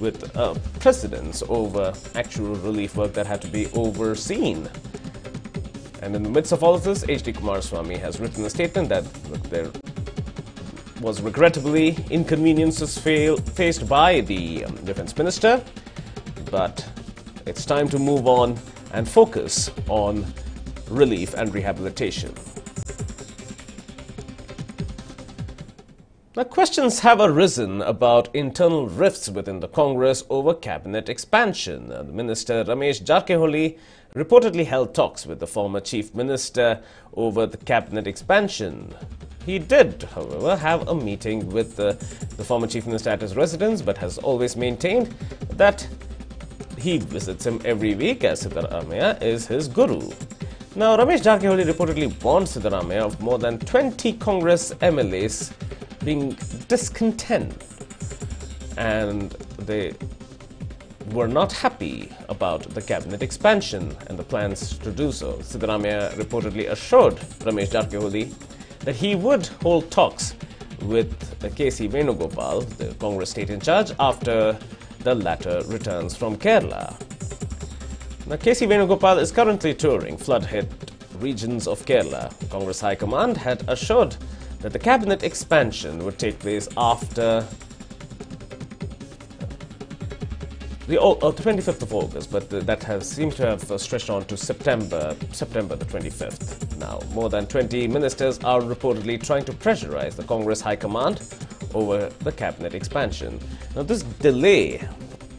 with precedence over actual relief work that had to be overseen. And in the midst of all of this, H.D. Kumaraswamy has written a statement that there was regrettably inconveniences faced by the defense minister, but it's time to move on and focus on relief and rehabilitation. Now, questions have arisen about internal rifts within the Congress over cabinet expansion. The Minister Ramesh Jarkiholi reportedly held talks with the former Chief Minister over the cabinet expansion. He did, however, have a meeting with the former Chief Minister at his residence, but has always maintained that he visits him every week as Siddaramaiah is his guru. Now, Ramesh Jarkiholi reportedly warned Siddaramaiah of more than 20 Congress MLAs being discontent, and they were not happy about the cabinet expansion and the plans to do so. Siddaramaiah reportedly assured Ramesh Jarkiholi that he would hold talks with K.C. Venugopal, the Congress state in charge, after the latter returns from Kerala. Now, K.C. Venugopal is currently touring flood-hit regions of Kerala. Congress High Command had assured that the cabinet expansion would take place after the 25th of August, but that seems to have stretched on to September the 25th. Now, more than 20 ministers are reportedly trying to pressurize the Congress High Command over the cabinet expansion. Now, this delay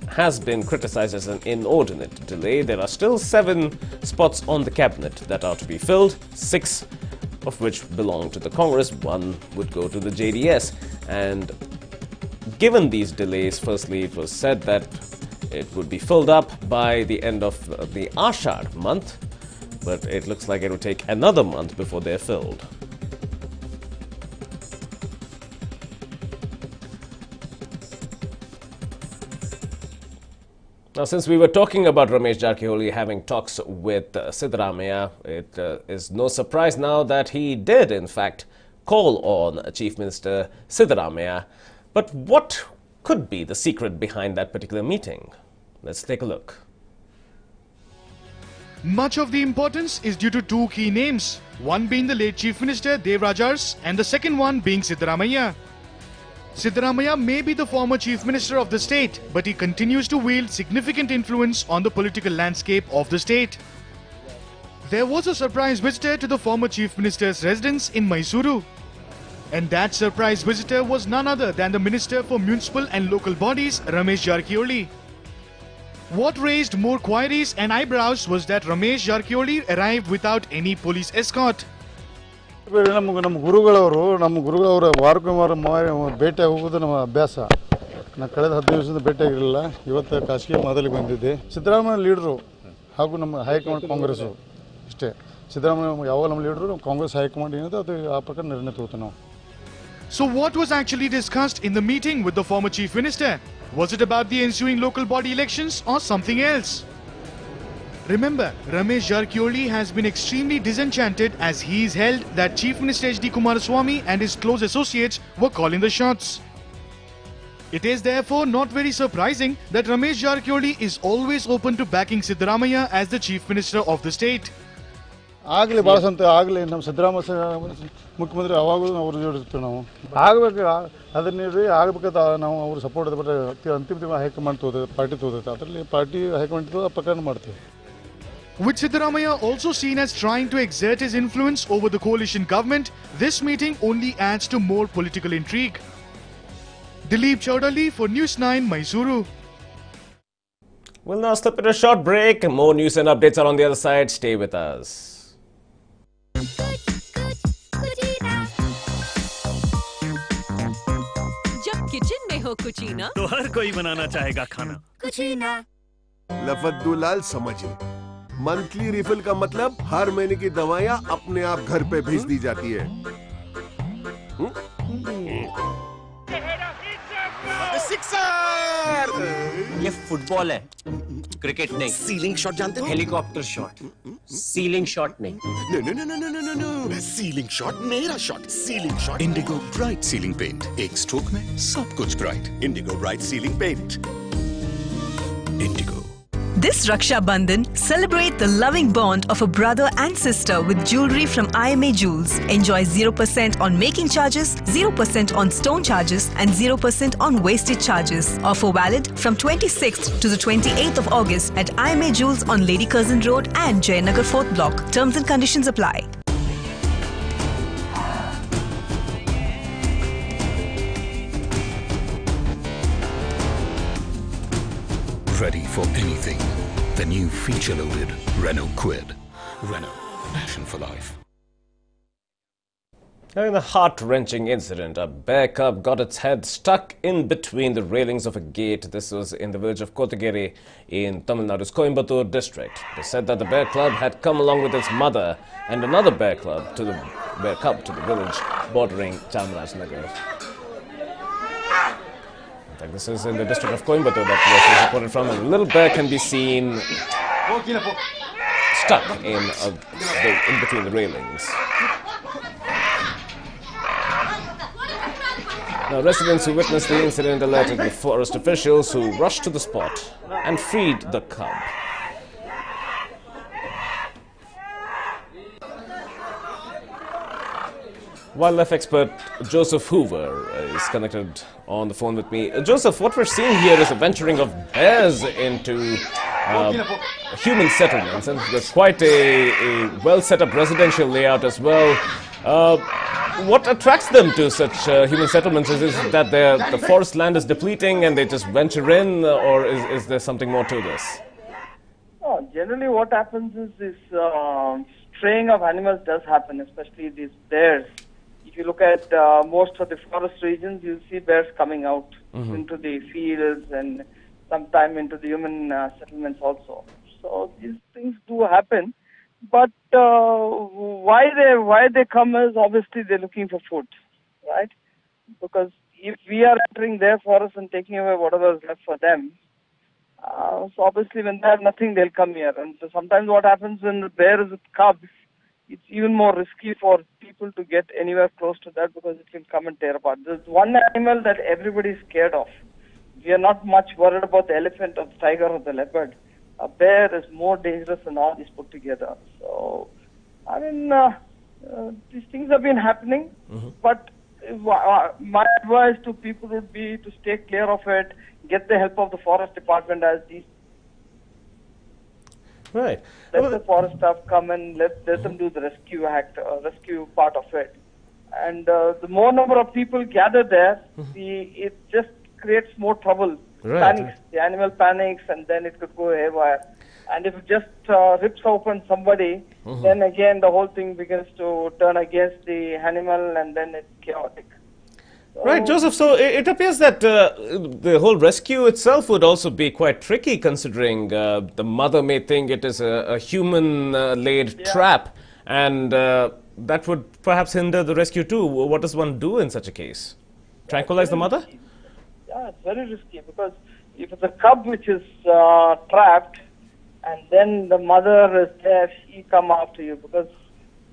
has been criticized as an inordinate delay. There are still 7 spots on the cabinet that are to be filled, 6 of which belong to the Congress, 1 would go to the JDS. And given these delays, firstly, it was said that it would be filled up by the end of the Ashad month, but it looks like it will take another month before they're filled. Now, since we were talking about Ramesh Jarkiholi having talks with Siddaramaiah, it is no surprise now that he did, in fact, call on Chief Minister Siddaramaiah. But what could be the secret behind that particular meeting? Let's take a look. Much of the importance is due to 2 key names, one being the late Chief Minister Dev Rajars and the second one being Siddaramaiah. Siddaramaiah may be the former Chief Minister of the state, but he continues to wield significant influence on the political landscape of the state. There was a surprise visitor to the former Chief Minister's residence in Mysuru. And that surprise visitor was none other than the Minister for Municipal and Local Bodies, Ramesh Jarkiholi. What raised more queries and eyebrows was that Ramesh Jarkiholi arrived without any police escort. ನಮ್ಮ ಗುರುಗಳವರ ವಾರಕ್ಕೊಮ್ಮೆ ಭೇಟಿ ಹೋಗೋದು ನಮ್ಮ ಅಭ್ಯಾಸ. ನಾನು ಕಳೆದ 15 ದಿವಸದಿಂದ ಭೇಟಿಯಾಗಿರಲಿಲ್ಲ. ಇವತ್ತು ಖಾಸಗಿ ಮಾತಲ್ಲಿ ಬಂದಿದ್ದೆ. ಸಿದ್ದರಾಮಯ್ಯ ಲೀಡರು ಹಾಗೂ ನಮ್ಮ ಹೈಕಮಾಂಡ್ ಕಾಂಗ್ರೆಸ್ ಇಷ್ಟೇ. ಸಿದ್ದರಾಮಯ್ಯ ಯಾವ ನಮ್ಮ ಲೀಡರು ಕಾಂಗ್ರೆಸ್ ಹೈಕಮಾಂಡ್ ಏನಿದೆ ಅದು ಆ ಪ್ರಕಾರ ನಿರ್ಣಯ ತಗೋತೀವಿ ನಾವು. So what was actually discussed in the meeting with the former Chief Minister? Was it about the ensuing local body elections or something else? Remember, Ramesh Jarkiholi has been extremely disenchanted as he is held that Chief Minister H.D. Kumaraswamy and his close associates were calling the shots. It is therefore not very surprising that Ramesh Jarkiholi is always open to backing Siddaramaiah as the Chief Minister of the state. ಆಗಲಿ ಭಾಳ ಸಂತ ಆಗಲಿ ನಮ್ಮ ಸಿದ್ದರಾಮಯ್ಯ ಮುಖ್ಯಮಂತ್ರಿ ಅವಾಗಲೂ ಅವ್ರು ಜೋಡಿಸ್ತೀವಿ ನಾವು ಆಗಬೇಕು ಅದನ್ನ ಆಗಬೇಕಂತ ನಾವು ಅವ್ರ ಸಪೋರ್ಟ್ ಇದೆ ಬಟ್ ಅಂತಿಮ ಹೈಕಮಾಂಡ್ ತೋದೈತೆ ಪಾರ್ಟಿ ತೋದೈತೆ ಅದರಲ್ಲಿ ಪಾರ್ಟಿ ಹೈಕಮಾಂಡ್ ಆ ಪ್ರಕಾರ ಮಾಡ್ತೀವಿ. With Siddaramaiah also seen as trying to exert his influence over the coalition government, this meeting only adds to more political intrigue. Dilip Chaudhary for NEWS9, Mysuru. We'll now slip in a short break. More news and updates are on the other side. Stay with us. जब kitchen में हो कुचीना तो हर कोई बनाना चाहेगा खाना कुचीना। लफद्दुलाल समझे, monthly refill का मतलब हर महीने की दवाइयाँ अपने आप घर पे भेज दी जाती है। ये फुटबॉल है, क्रिकेट नहीं। सीलिंग शॉट जानते हो? हेलीकॉप्टर शॉट, सीलिंग शॉट नहीं। नो, सीलिंग शॉट मेरा shot, ceiling shot. Indigo bright ceiling paint, एक स्ट्रोक में सब कुछ bright. Indigo bright ceiling paint. This Raksha Bandhan, celebrate the loving bond of a brother and sister with jewellery from IMA Jewels. Enjoy 0% on making charges, 0% on stone charges and 0% on wastage charges. Offer valid from 26th to the 28th of August at IMA Jewels on Lady Curzon Road and Jayanagar 4th Block. Terms and conditions apply. Ready for anything. The new feature-loaded Renault Kwid. Renault, passion for life. Now, in a heart-wrenching incident, a bear cub got its head stuck in between the railings of a gate. This was in the village of Kotagiri in Tamil Nadu's Coimbatore district. They said that the bear cub had come along with its mother and another bear cub to the village bordering Chamarajnagar. This is in the district of Coimbatore that was reported from. A little bear can be seen stuck in between the railings. Now, residents who witnessed the incident alerted the forest officials, who rushed to the spot and freed the cub. Wildlife expert Joseph Hoover is connected on the phone with me. Joseph, what we're seeing here is a venturing of bears into human settlements, and there's quite a well-set-up residential layout as well. What attracts them to such human settlements? Is it that the forest land is depleting and they just venture in, or is there something more to this? Oh, generally what happens is this straying of animals does happen, especially these bears. If you look at most of the forest regions, you'll see bears coming out into the fields and sometime into the human settlements also. So these things do happen. But why they come is obviously they're looking for food, right? Because if we are entering their forest and taking away whatever is left for them, so obviously when they have nothing, they'll come here. And so sometimes what happens when the bear is with cubs, it's even more risky for people to get anywhere close to that because it can come and tear apart. There's one animal that everybody is scared of. We are not much worried about the elephant or the tiger or the leopard. A bear is more dangerous than all these put together. So, I mean, these things have been happening, but my advice to people would be to stay clear of it, get the help of the forest department as these. Right. Let the forest staff come and let them do the rescue part of it. And the more number of people gather there, it just creates more trouble. Right. Panics. The animal panics, and then it could go haywire. And if it just rips open somebody, then again the whole thing begins to turn against the animal, and then it's chaotic. So, right, Joseph. So it appears that the whole rescue itself would also be quite tricky, considering the mother may think it is a human-laid trap, and that would perhaps hinder the rescue too. What does one do in such a case? Tranquilize the mother? Yeah, it's very risky, because if it's a cub which is trapped, and then the mother is there, she come after you, because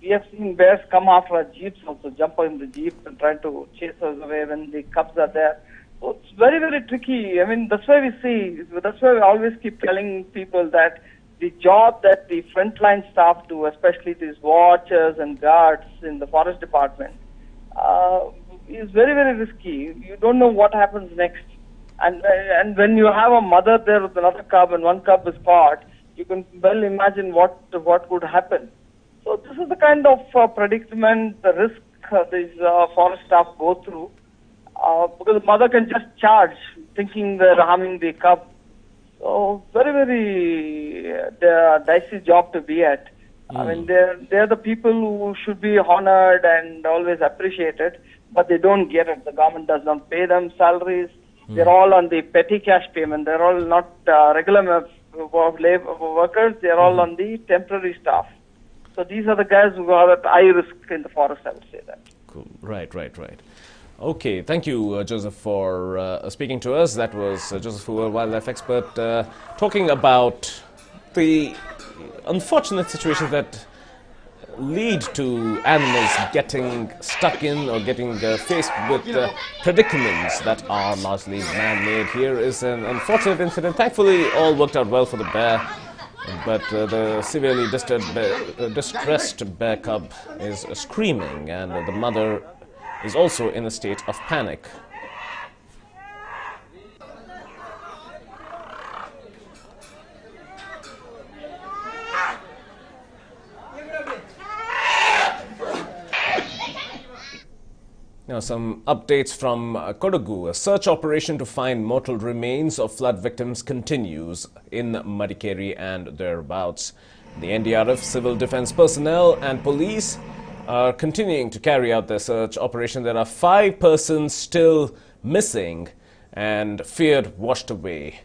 we have seen bears come after our jeeps also, jump in the jeep and try to chase us away when the cubs are there. So it's very, very tricky. I mean, that's why we always keep telling people that the job that the frontline staff do, especially these watchers and guards in the forest department, is very, very risky. You don't know what happens next. And when you have a mother there with another cub and one cub is caught, you can well imagine what could happen. So this is the kind of predicament, the risk these forest staff go through, because the mother can just charge, thinking they're harming the cub. So very, very dicey job to be at. I mean, they're the people who should be honored and always appreciated, but they don't get it. The government does not pay them salaries. They're all on the petty cash payment. They're all not regular labor workers. They're all on the temporary staff. So these are the guys who are at high risk in the forest, I would say that. Cool. Right. Okay, thank you, Joseph, for speaking to us. That was Joseph Hoover, wildlife expert, talking about the unfortunate situation that lead to animals getting stuck in or getting faced with predicaments that are largely man-made. Here is an unfortunate incident. Thankfully, all worked out well for the bear, but the severely distressed bear cub is screaming, and the mother is also in a state of panic. Now, some updates from Kodagu. A search operation to find mortal remains of flood victims continues in Madikeri and thereabouts. The NDRF, civil defense personnel and police are continuing to carry out their search operation. There are 5 persons still missing and feared washed away.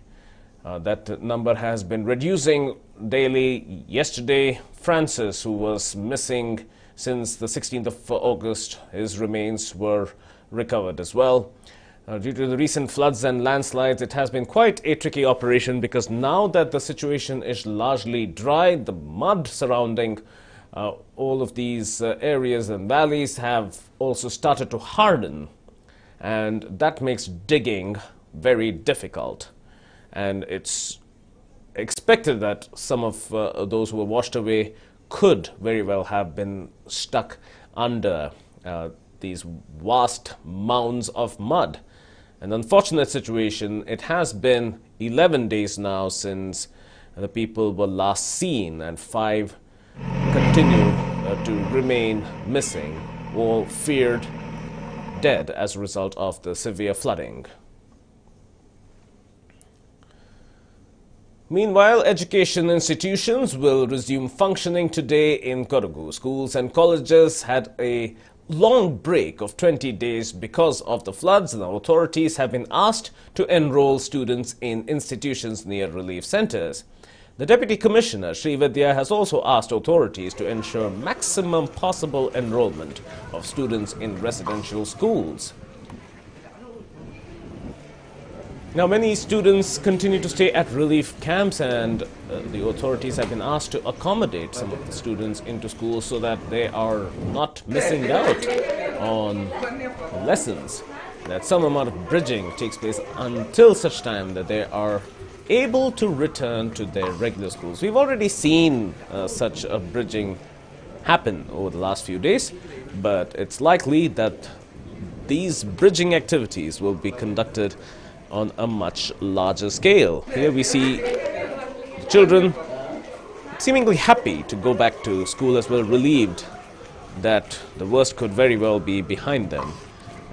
That number has been reducing daily. Yesterday, Francis, who was missing since the 16th of August, his remains were recovered as well. Due to the recent floods and landslides, it has been quite a tricky operation, because now that the situation is largely dry, the mud surrounding all of these areas and valleys have also started to harden, and that makes digging very difficult. And it's expected that some of those who were washed away could very well have been stuck under these vast mounds of mud. An unfortunate situation. It has been 11 days now since the people were last seen, and 5 continue to remain missing, all feared dead as a result of the severe flooding. Meanwhile, education institutions will resume functioning today in Kodagu. Schools and colleges had a long break of 20 days because of the floods, and the authorities have been asked to enroll students in institutions near relief centers. The Deputy Commissioner, Sri Vidya, has also asked authorities to ensure maximum possible enrollment of students in residential schools. Now, many students continue to stay at relief camps, and the authorities have been asked to accommodate some of the students into school so that they are not missing out on lessons. That some amount of bridging takes place until such time that they are able to return to their regular schools. We've already seen such a bridging happen over the last few days, but it's likely that these bridging activities will be conducted on a much larger scale. Here we see the children seemingly happy to go back to school as well, relieved that the worst could very well be behind them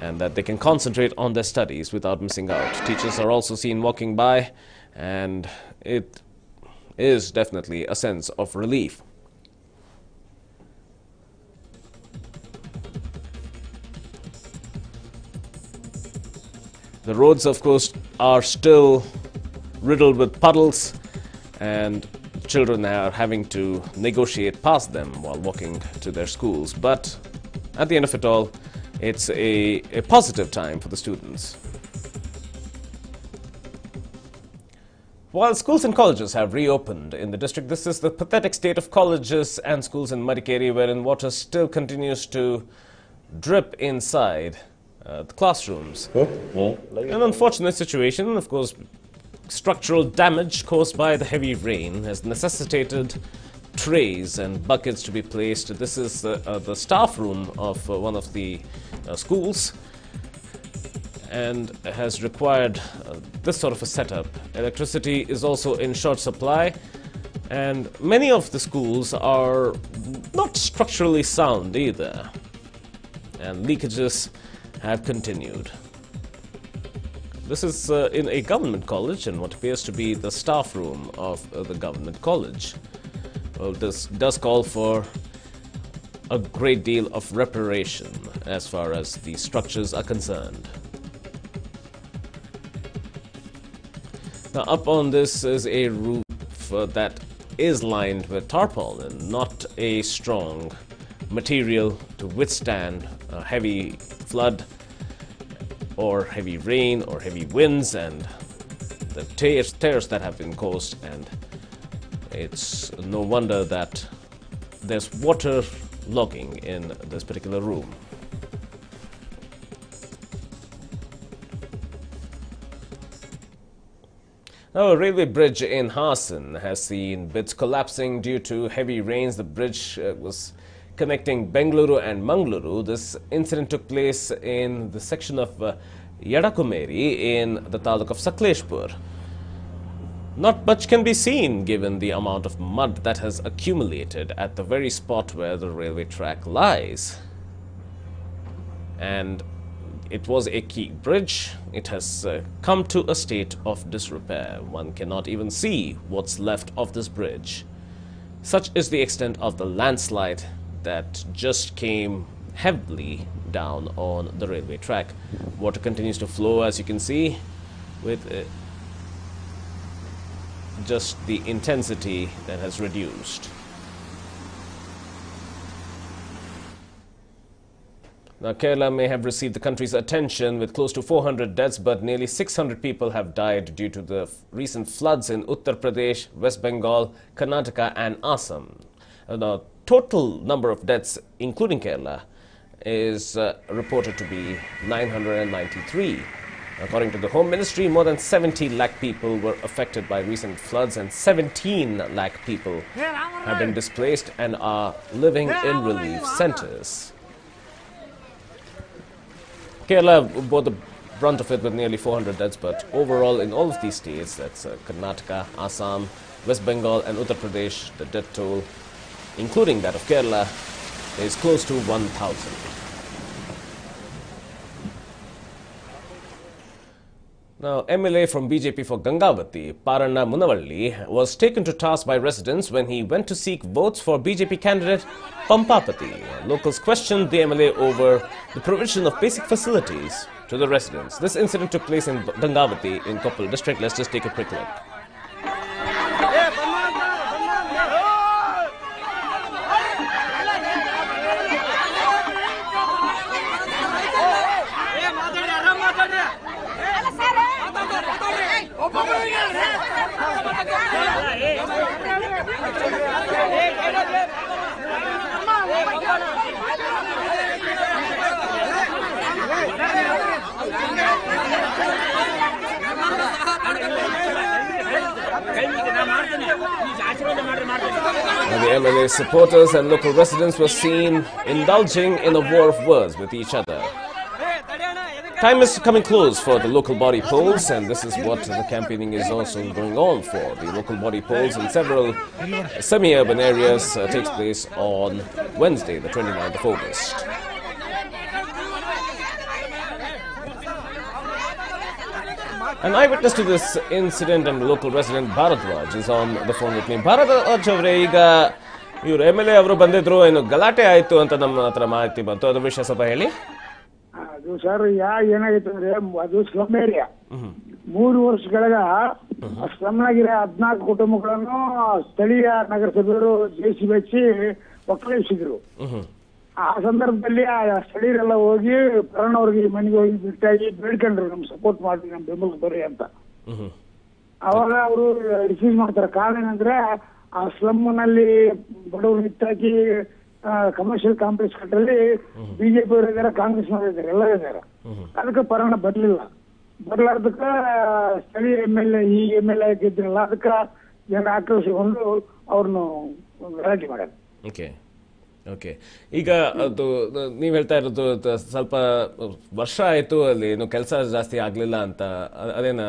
and that they can concentrate on their studies without missing out. Teachers are also seen walking by, and it is definitely a sense of relief. The roads, of course, are still riddled with puddles, and children are having to negotiate past them while walking to their schools. But at the end of it all, it's a positive time for the students. While schools and colleges have reopened in the district, this is the pathetic state of colleges and schools in Madikeri, wherein water still continues to drip inside the classrooms. An unfortunate situation. Of course, structural damage caused by the heavy rain has necessitated trays and buckets to be placed. This is the staff room of one of the schools, and has required this sort of a setup. Electricity is also in short supply, and many of the schools are not structurally sound either, and leakages have continued. This is in a government college, and what appears to be the staff room of the government college. Well, this does call for a great deal of reparation as far as the structures are concerned. Now, up on this is a roof that is lined with tarpaulin, not a strong material to withstand a heavy flood or heavy rain or heavy winds and the tears that have been caused, and it's no wonder that there's water vlogging in this particular room. Now, a railway bridge in Hassan has seen bits collapsing due to heavy rains. The bridge was connecting Bengaluru and Mangaluru. This incident took place in the section of Yadakumeri in the taluk of Sakleshpur. Not much can be seen given the amount of mud that has accumulated at the very spot where the railway track lies. And it was a key bridge. It has come to a state of disrepair. One cannot even see what's left of this bridge. Such is the extent of the landslide that just came heavily down on the railway track. Water continues to flow, as you can see, with just the intensity that has reduced. Now, Kerala may have received the country's attention with close to 400 deaths, but nearly 600 people have died due to the recent floods in Uttar Pradesh, West Bengal, Karnataka and Assam. The total number of deaths, including Kerala, is reported to be 993. According to the Home Ministry, more than 70 lakh people were affected by recent floods and 17 lakh people have been displaced and are living in relief centers. Kerala bore the brunt of it with nearly 400 deaths, but overall in all of these states, that's Karnataka, Assam, West Bengal and Uttar Pradesh, the death toll, including that of Kerala, is close to 1,000. Now, MLA from BJP for Gangavati, Paranna Munavalli, was taken to task by residents when he went to seek votes for BJP candidate Pampapati. Locals questioned the MLA over the provision of basic facilities to the residents. This incident took place in Gangavati in Koppal district. Let's just take a quick look. The MLA's supporters and local residents were seen indulging in a war of words with each other. Time is coming close for the local body polls, and this is what the campaigning is also going on for. The local body polls in several semi-urban areas takes place on Wednesday, the 29th of August. An eyewitness to this incident and local resident Bharadwaj is on the phone with me. Bharadwaj avre iga iವರು MLA ಅವರು ಬಂದಿದ್ರು, ಏನು ಗಲಾಟೆ ಆಯ್ತು ಅಂತ ನಮ್ಮ ಹತ್ರ ಮಾಹಿತಿ ಬಂತು. ಅದರ ವಿಷಯ ಸ್ವಲ್ಪ ಹೇಳಿ. ಅದು ಸರ್ ಏನಾಗಿತ್ತು ಅಂದ್ರೆ ಅದು ಸ್ಲಮ್ ಏರಿಯಾ. 3 ವರ್ಷಗಳ ಸ್ಲಮ್ನಾಗಿರೋ 14 ಕುಟುಂಬಗಳನ್ನು ಸ್ಥಳೀಯ ನಗರಸಭೆಯವರು JCB ಹಚ್ಚಿ ಒಕ್ಕಲಿಸಿದ್ರು. ಆ ಸಂದರ್ಭದಲ್ಲಿ ಆ ಸ್ಥಳೀಯರೆಲ್ಲ ಹೋಗಿ ಪರಣ ಅವ್ರಿಗೆ ಮನೆಗೆ ಹೋಗಿ ಬಿಟ್ಟಾಗಿ ಬೇಡ್ಕೊಂಡ್ರು, ನಮ್ ಸಪೋರ್ಟ್ ಮಾಡಿ ನಮ್ ಬೆಂಬಲಕ್ಕೆ ಬರ್ರಿ ಅಂತ. ಅವಾಗ ಅವರು ರಿಸೀವ್ ಮಾಡ್ತಾರೆ. ಕಾರಣ ಏನಂದ್ರೆ ಆ ಸ್ಲಮ್ ನಲ್ಲಿ ಬಡವರು ನಿಂತಾಕಿ ಕಮರ್ಷಿಯಲ್ ಕಾಂಪ್ಲೆಕ್ಸ್ ಕಟ್ಟಲ್ಲಿ ಬಿಜೆಪಿ ಅವರು ಇದಾರೆ, ಕಾಂಗ್ರೆಸ್ ನವರು ಇದಾರೆ, ಎಲ್ಲ ಇದಾರೆ. ಅದಕ್ಕೆ ಪರಣ ಬರ್ಲಾರ್ದಕ್ಕ ಸ್ಥಳೀಯ MLA ಈ MLA ಗೆದ್ರಲ್ಲ, ಅದಕ್ಕೆ ಜನ ಆಕ್ರೋಶಗೊಂಡು ಅವ್ರನ್ನು ಗಲಾಟೆ ಮಾಡ್ಯಾರ. ಓಕೆ, ಈಗ ಅದು ನೀವು ಹೇಳ್ತಾ ಇರೋದು ಸ್ವಲ್ಪ ವರ್ಷ ಆಯ್ತು, ಅಲ್ಲಿ ಏನು ಕೆಲಸ ಜಾಸ್ತಿ ಆಗ್ಲಿಲ್ಲ ಅಂತ, ಅದೇನ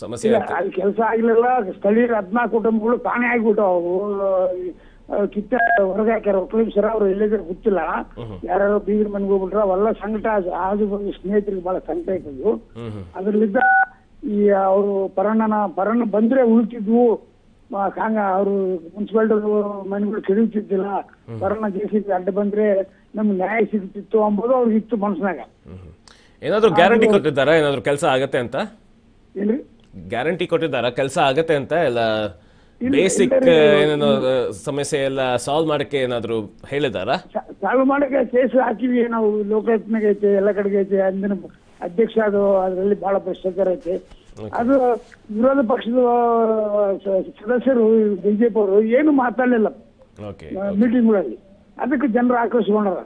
ಸಮಸ್ಯೆ? ಅಲ್ಲಿ ಕೆಲಸ ಆಗ್ಲಿಲ್ಲ. ಸ್ಥಳೀಯರ 14 ಕುಟುಂಬಗಳು ತಾನೇ ಆಗ್ಬಿಟ್ಟು ಅವು ಕಿತ್ತ ಹೊರಗೆ ಹಾಕ್ಯಾರ. ಒಕ್ಕಲಿಗರ ಅವ್ರು ಎಲ್ಲಿದ್ರೆ ಗೊತ್ತಿಲ್ಲ, ಯಾರು ಬೀಗರ ಮನೆಗೆ ಹೋಗ್ಬಿಟ್ರ. ಅವೆಲ್ಲ ಸಂಕಟ, ಆಜು ಬಾಜು ಸ್ನೇಹಿತರಿಗೆ ಬಹಳ ಸಂಕಟ ಆಯ್ತದು. ಅದ್ರಲ್ಲಿದ್ದ ಈ ಅವರು ಪರಣ ಬಂದ್ರೆ ಉಳಿತಿದ್ವು, ಅವರು ಮುನ್ಸಿಪಾಲಿಟಿ ಮನೆಗಳು ಕೆಡೀತಿದ್ದಿಲ್ಲ, ಪರಣ JCB ಅಡ್ಡ ಬಂದ್ರೆ ನಮ್ಗೆ ನ್ಯಾಯ ಸಿಗ್ತಿತ್ತು ಅಂಬೋದು ಅವ್ರಿಗೆ ಇತ್ತು ಮನಸ್ಸಿನಾಗ. ಏನಾದ್ರು ಗ್ಯಾರಂಟಿ ಕೊಟ್ಟಿದ್ದಾರಾ ಏನಾದ್ರು ಕೆಲಸ ಆಗತ್ತೆ ಅಂತ? ಏನ್ರಿ ಗ್ಯಾರಂಟಿ ಕೊಟ್ಟಿದ್ದಾರಾ ಕೆಲಸ ಆಗತ್ತೆ ಅಂತ? ಎಲ್ಲ ಬೇಸಿಕ್ ಏನೇನೋ ಸಮಸ್ಯೆ ಎಲ್ಲ ಸಾಲ್ವ್ ಮಾಡಕ್ಕೆ ಏನಾದ್ರು ಹೇಳಿದಾರಾ? ಸಾಲ್ವ್ ಮಾಡಕ್ಕೆ ಕೇಸ್ ಹಾಕಿವಿ ನಾವು. ಲೋಕಾಯುಕ್ತನಾಗ ಐತೆ, ಎಲ್ಲ ಕಡೆಗೆ ಐತೆ. ಅಂದಿನ ಅಧ್ಯಕ್ಷ ಅದು ಅದರಲ್ಲಿ ಬಹಳ ಭ್ರಷ್ಟಾಚಾರ ಐತೆ. ಅದು ವಿರೋಧ ಪಕ್ಷದ ಸದಸ್ಯರು BJP ಅವರು ಏನು ಮಾತಾಡಲಿಲ್ಲ ಮೀಟಿಂಗ್ಗಳಲ್ಲಿ. ಅದಕ್ಕೆ ಜನರು ಆಕ್ರೋಶಗೊಂಡಾರ.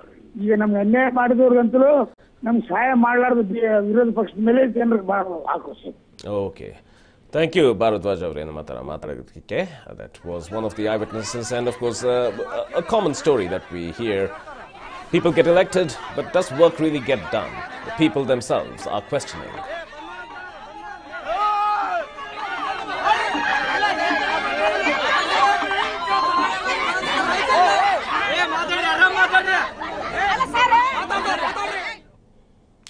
ಈಗ ನಮ್ಗೆ ಅನ್ಯಾಯ ಮಾಡಿದವ್ರಿಗಂತಲೂ ನಮ್ಗೆ ಸಹಾಯ ಮಾಡಲಾರ್ದ ವಿರೋಧ ಪಕ್ಷದ ಮೇಲೆ ಜನರಿಗೆ ಭಾಳ ಆಕ್ರೋಶ. Okay, thank you, Bharadwaj Avrena Mataragadike. That was one of the eyewitnesses, and of course, a common story that we hear. People get elected, but does work really get done? The people themselves are questioning.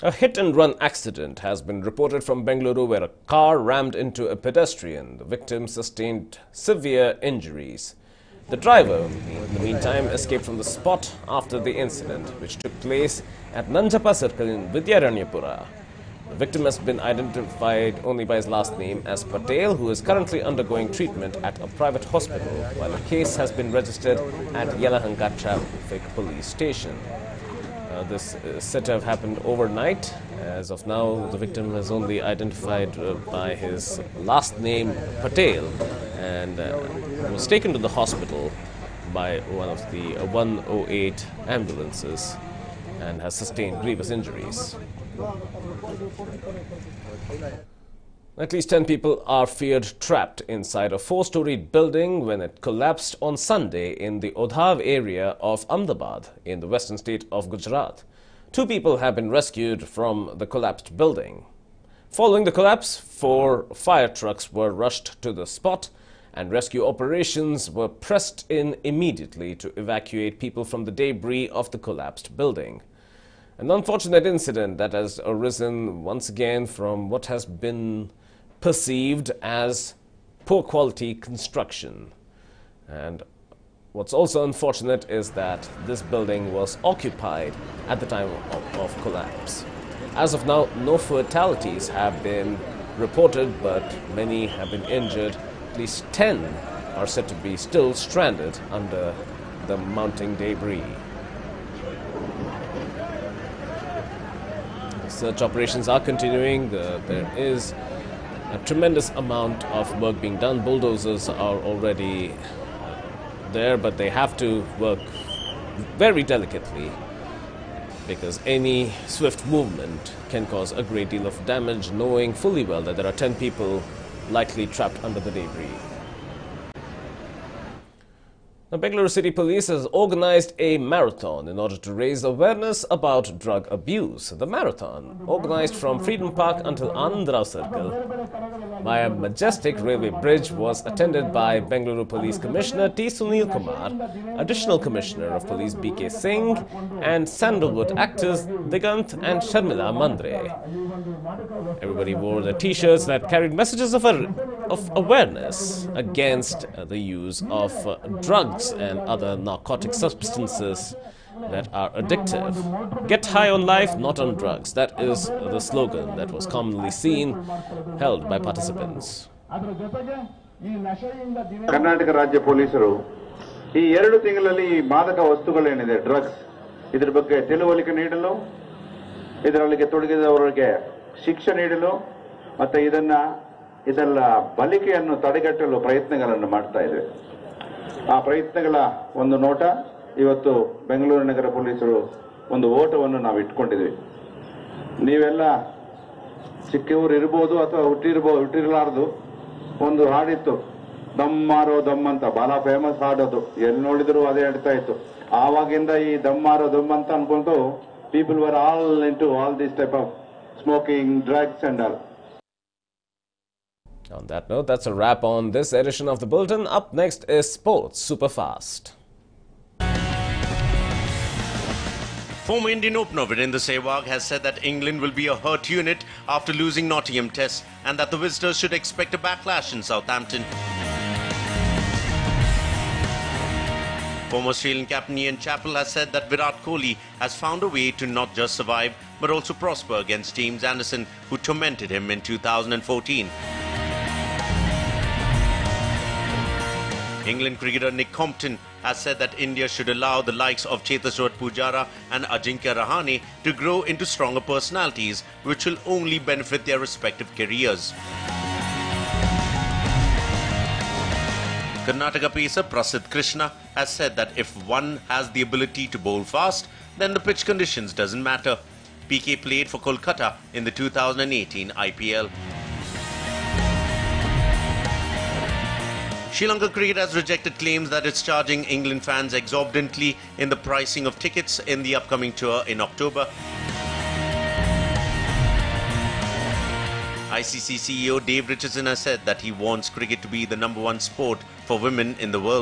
A hit-and-run accident has been reported from Bengaluru where a car rammed into a pedestrian. The victim sustained severe injuries. The driver, in the meantime, escaped from the spot after the incident, which took place at Nanjappa Circle in Vidyaranyapura. The victim has been identified only by his last name as Patel, who is currently undergoing treatment at a private hospital, while a case has been registered at Yelahanka Traffic Police Station. This set have happened overnight. As of now, the victim is only identified by his last name, Patel, and was taken to the hospital by one of the 108 ambulances and has sustained grievous injuries. At least 10 people are feared trapped inside a 4-storied building when it collapsed on Sunday in the Odhav area of Ahmedabad in the western state of Gujarat. 2 people have been rescued from the collapsed building. Following the collapse, 4 fire trucks were rushed to the spot and rescue operations were pressed in immediately to evacuate people from the debris of the collapsed building. An unfortunate incident that has arisen once again from what has been perceived as poor quality construction. And what's also unfortunate is that this building was occupied at the time of collapse. As of now, no fatalities have been reported, but many have been injured. At least 10 are said to be still stranded under the mounting debris. Search operations are continuing. There is a tremendous amount of work being done. Bulldozers are already there, but they have to work very delicately because any swift movement can cause a great deal of damage, knowing fully well that there are 10 people likely trapped under the debris. Now, Bengaluru City Police has organized a marathon in order to raise awareness about drug abuse. The marathon, organized from Freedom Park until Andhra Circle via Majestic Railway Bridge, was attended by Bengaluru Police Commissioner T. Sunil Kumar, Additional Commissioner of Police B.K. Singh, and Sandalwood actors Digant and Sharmila Mandre. Everybody wore the t-shirts that carried messages of awareness against the use of drugs and other narcotic substances that are addictive. Get high on life, not on drugs. That is the slogan that was commonly seen, held by participants. Karnataka ರಾಜ್ಯ ಪೊಲೀಸರು ಈ 2 ತಿಂಗಳಲ್ಲಿ ಮಾದಕ ವಸ್ತುಗಳೇನಿದೆ drugs ಇದರ ಬಗ್ಗೆ ತಿಳುವಳಿಕೆ ನೀಡಲು ಇದರೊಳಗೆ ತೊಡಗಿದವರಿಗೆ ಶಿಕ್ಷೆ ನೀಡಲು ಮತ್ತೆ ಇದೆಲ್ಲ ಬಲಿಕೆಯನ್ನು ತಡೆಗಟ್ಟಲು ಪ್ರಯತ್ನಗಳನ್ನು ಮಾಡ್ತಾ ಇದ್ದೇವೆ. ಆ ಪ್ರಯತ್ನಗಳ ಒಂದು ನೋಟ ಇವತ್ತು ಬೆಂಗಳೂರು ನಗರ ಪೊಲೀಸರು ಒಂದು ಓಟವನ್ನು ನಾವು ಇಟ್ಕೊಂಡಿದ್ದೀವಿ. ನೀವೆಲ್ಲ ಚಿಕ್ಕವರು ಇರಬಹುದು ಅಥವಾ ಹುಟ್ಟಿರಲಾರದು ಒಂದು ಹಾಡಿತ್ತು, ದಮ್ ಮಾರೋ ದಮ್ ಅಂತ, ಬಹಳ ಫೇಮಸ್ ಹಾಡೋದು, ಎಲ್ಲಿ ನೋಡಿದ್ರು ಅದೇ ಹೇಳ್ತಾ ಇತ್ತು. ಆವಾಗಿಂದ ಈ ದಮ್ ಮಾರೋ ದಮ್ ಅಂತ ಅನ್ಕೊಂಡು people were all into all this type of smoking, drugs and all. On that note, that's a wrap on this edition of the Bulletin. Up next is Sports Superfast. Former Indian opener Virendra Sehwag has said that England will be a hurt unit after losing Nottingham Test and that the visitors should expect a backlash in Southampton. Former Sri Lankan captain Ian Chappell has said that Virat Kohli has found a way to not just survive but also prosper against James Anderson, who tormented him in 2014. England cricketer Nick Compton has said that India should allow the likes of Cheteshwar Pujara and Ajinkya Rahane to grow into stronger personalities, which will only benefit their respective careers. Karnataka pacer Prasidh Krishna has said that if one has the ability to bowl fast, then the pitch conditions doesn't matter. PK played for Kolkata in the 2018 IPL. Sri Lanka Cricket has rejected claims that it's charging England fans exorbitantly in the pricing of tickets in the upcoming tour in October. ICC CEO Dave Richardson has said that he wants cricket to be the #1 sport for women in the world.